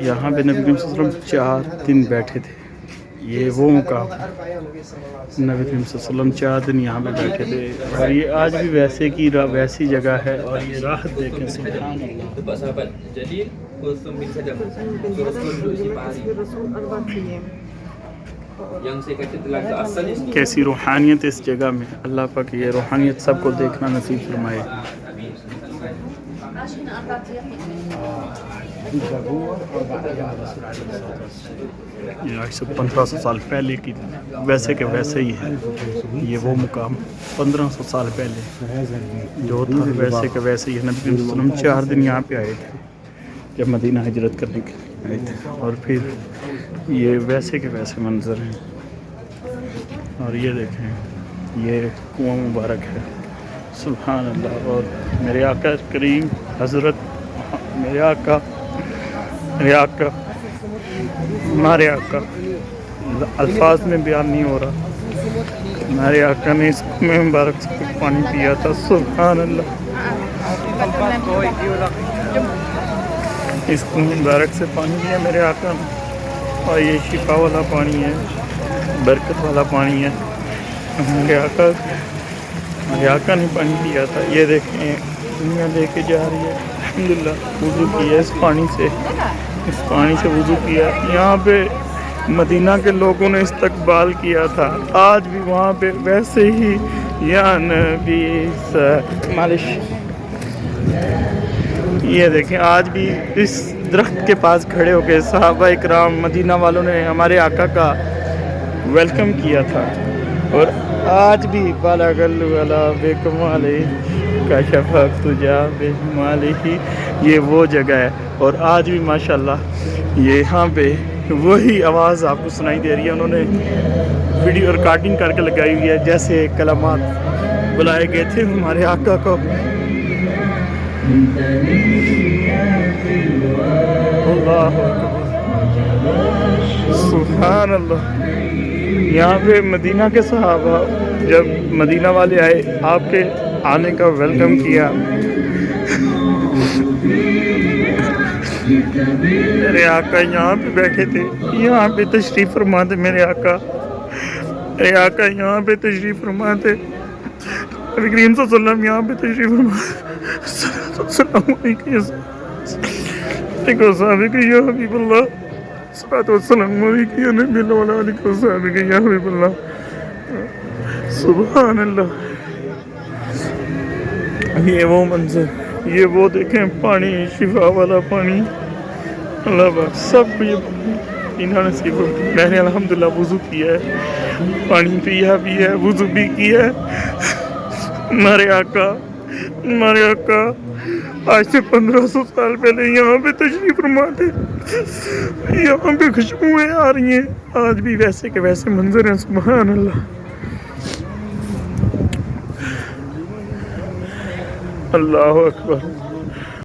یہاں پہ نبی کریم صلی اللہ علیہ وسلم 4 دن بیٹھے تھے. یہ وہ مقام نبی کریم صلی اللہ علیہ وسلم 4 دن یہاں پہ بیٹھے تھے. اور یہ آج بھی ویسی جگہ ہے. اور یہ راحت دیکھیں سبحان اللہ. کیسی روحانیت اس جگہ میں. اللہ پاک یہ روحانیت سب کو دیکھنا نصیب فرمائے. یہ 1500 سال پہلے کی ویسے کہ ویسے ہی ہے. یہ وہ مقام 1500 سال پہلے جو تھا ویسے کہ ویسے ہی ہے. نبی صلی اللہ علیہ وسلم 4 دن یہاں پہ آئے تھے جب مدینہ ہجرت کرنے کے لیے آئے تھے. اور پھر یہ ویسے کے ویسے منظر ہیں. اور یہ دیکھیں یہ کنواں مبارک ہے سبحان اللہ. اور میرے آقا کریم حضرت میرے آقا ہمارے آقا الفاظ میں بیان نہیں ہو رہا. ہمارے آقا نے اس کنویں مبارک سے پانی پیا تھا سبحان اللہ. اس کنویں مبارک سے پانی پیا میرے آقا نے. اور یہ شفا والا پانی ہے برکت والا پانی ہے. ہمارے آقا نے پانی پیا تھا. یہ دیکھیں دنیا لے کے جا رہی ہے الحمدللہ. وضو کیا اس پانی سے وضو کیا. یہاں پہ مدینہ کے لوگوں نے استقبال کیا تھا. آج بھی وہاں پہ ویسے ہی یا نبی مالش. یہ دیکھیں آج بھی اس درخت کے پاس کھڑے ہو کے صحابہ اکرام مدینہ والوں نے ہمارے آقا کا ویلکم کیا تھا. اور آج بھی بالا گل والا بے کمالے کا شفق تجا بے مالے ہی یہ وہ جگہ ہے. اور آج بھی ماشاءاللہ یہاں پہ وہی آواز آپ کو سنائی دے رہی ہے. انہوں نے ویڈیو ریکارڈنگ کر کے لگائی ہوئی ہے جیسے کلمات بلائے گئے تھے ہمارے آقا کو. اللہ سبحان اللہ. یہاں پہ مدینہ کے صحابہ جب مدینہ والے آئے آپ کے آنے کا ویلکم کیا. میرے آقا یہاں پہ بیٹھے تھے. یہاں پہ تشریف فرما تھے میرے آقا. میرے آقا یہاں پہ تشریف فرما تھے. نبی کریم صلی اللہ علیہ وسلم یہاں پہ تشریف فرما السلام علیکم یا حبیب اللہ السلام علیکم یا نبی اللہ علیکم یا حبیب اللہ سبحان اللہ. یہ وہ منظر یہ وہ دیکھیں پانی شفا والا پانی. اللہ پاک سب کو یہ پینا نصیب ہو. میں نے الحمدللہ وضو کیا ہے پانی پیا بھی ہے وضو بھی کیا ہے. ہمارے آقا آج سے 1500 سال پہلے یہاں پہ تشریف فرما تھے. یہاں پہ خوشبوئیں آ رہی ہیں. آج بھی ویسے کے ویسے منظر ہیں سبحان اللہ. اللہ اکبر.